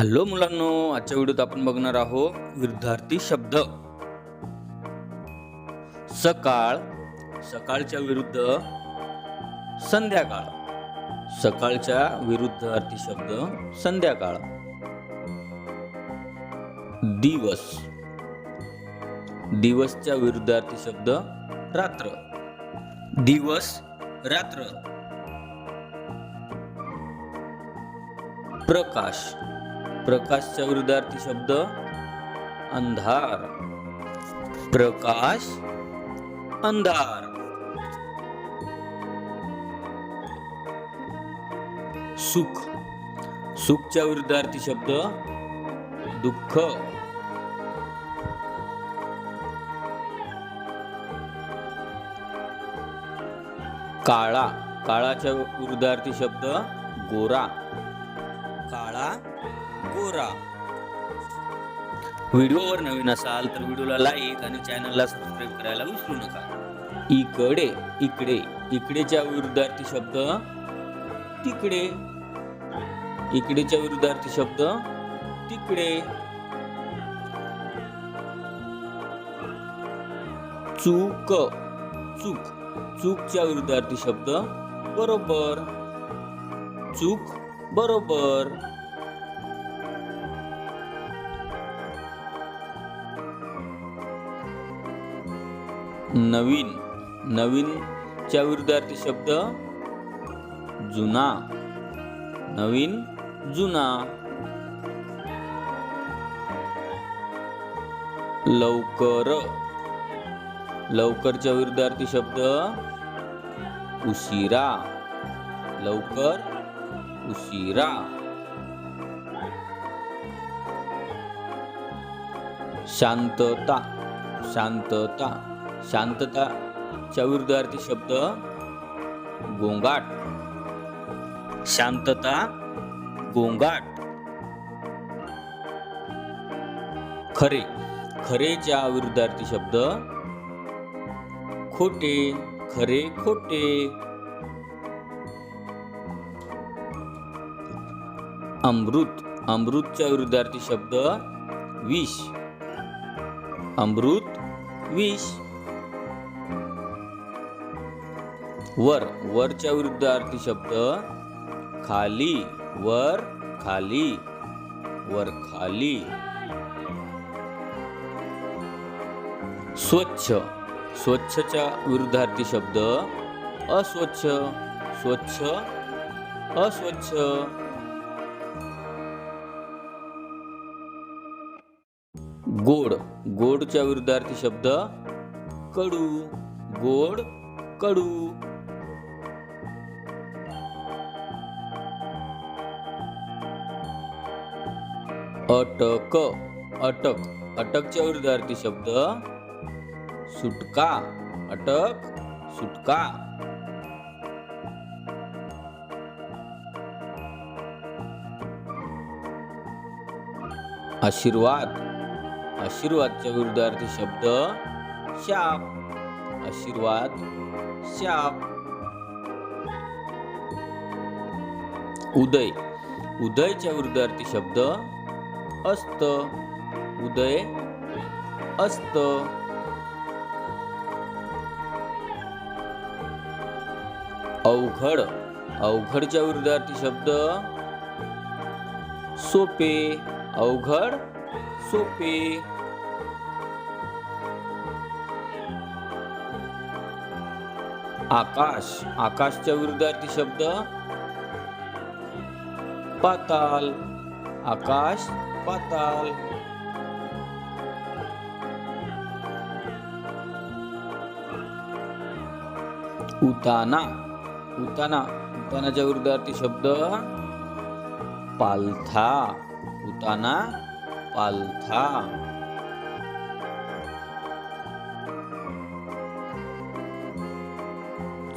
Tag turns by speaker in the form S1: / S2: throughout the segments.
S1: Hello मुलांनो, आजच्या व्हिडिओत आपण बघणार आहोत विरुद्धार्थी शब्द. सकाळ, सकाळच्या विरुद्ध संध्याकाळ. सकाळच्या विरुद्धार्थी शब्द संध्याकाळ. दिवस, दिवसच्या विरुद्धार्थी शब्द रात्र. दिवस रात्र. प्रकाश, प्रकाशच्या विरुद्धार्थी शब्द अंधार. प्रकाश अंधार. सुख, सुखच्या विरुद्धार्थी शब्द दुःख. काळा, काळाच्या विरुद्धार्थी शब्द गोरा. काळा गोरा. व्हिडिओवर नवीन असाल तर व्हिडिओला लाईक आणि चॅनलला सबस्क्राईब करायला विसरू नका. इकडे, इकडे. इकडेच्या विरुद्धार्थी शब्द तिकडे. इकडेच्या विरुद्धार्थी शब्द तिकडे. चूक, चूक. चूकच्या विरुद्धार्थी शब्द बरोबर. चूक बरोबर. नवीन, नवीनच्या विरुद्धार्थी शब्द जुना. नवीन जुना. लवकर, लवकरच्या विरुद्धार्थी शब्द उशिरा. लवकर उशिरा. शांतता, शांतता. शांतताच्या विरुद्धार्थी शब्द गोंगाट. शांतता गोंगाट. खरे, खरेच्या विरुद्धार्थी शब्द खोटे. खरे खोटे. अमृत, अमृतच्या विरुद्धार्थी शब्द विष. अमृत विष. वर, वरच्या विरुद्धार्थी शब्द खाली. वर खाली. वर खाली. स्वच्छ, स्वच्छच्या विरुद्धार्थी शब्द अस्वच्छ. स्वच्छ अस्वच्छ. गोड, गोडच्या विरुद्धार्थी शब्द कडू. गोड कडू. अटक, अटक. अटकच्या विरुद्धार्थी शब्द सुटका. अटक सुटका. आशीर्वाद, आशीर्वादच्या विरुद्धार्थी शब्द शाप. आशीर्वाद शाप. उदय, उदयच्या विरुद्धार्थी शब्द अस्त. उदय अस्त. अवघड, अवघडच्या विरुद्धार्थी शब्द सोपे. अवघड सोपे. आकाश, आकाशच्या विरुद्धार्थी शब्द पाताल. आकाश पाताल. उताना, उताना. उतानाच्या विरुद्धार्थी शब्द पालथा. उताना पालथा.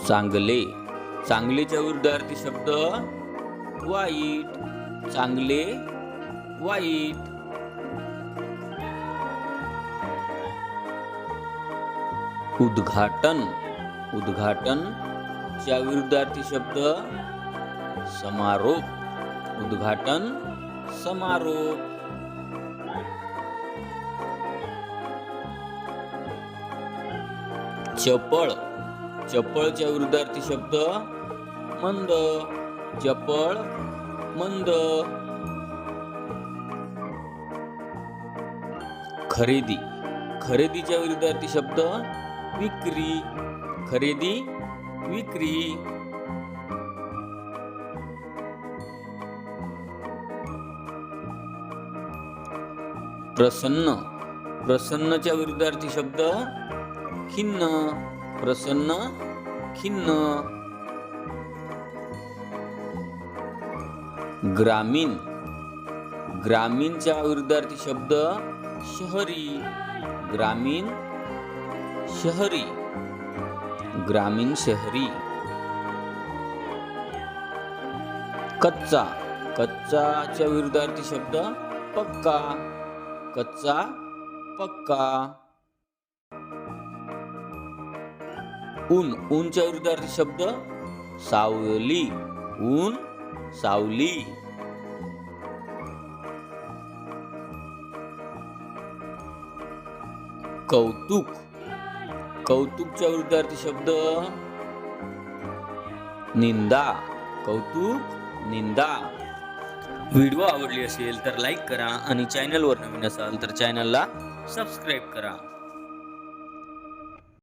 S1: चांगले, चांगलेच्या विरुद्धार्थी शब्द वाईट. चांगले वाईट. उद्घाटन, उद्घाटन च्या विरुद्धार्थी शब्द समारोप. उद्घाटन समारोप. चपळ. चपळच्या विरुद्धार्थी शब्द मंद. चपळ, मंद. खरेदी. खरेदीच्या विरुद्धार्थी शब्द विक्री. खरेदी, विक्री. प्रसन्न. प्रसन्नच्या विरुद्धार्थी शब्द खिन्न. प्रसन्न, खिन्न. ग्रामीण. ग्रामीणच्या विरुद्धार्थी शब्द शहरी. ग्रामीण, शहरी. ग्रामीण, शहरी. कच्चा. कच्चाच्या विरुद्धार्थी शब्द पक्का. कच्चा, पक्का. ऊन. ऊनच्या विरुद्धार्थी शब्द सावली. ऊन, सावली. कौतुक. कौतुकच्या विरुद्धार्थी शब्द निंदा. कौतुक, निंदा. व्हिडिओ आवडली असेल तर लाईक करा आणि चॅनलवर नवीन असाल तर चॅनलला सबस्क्राईब करा.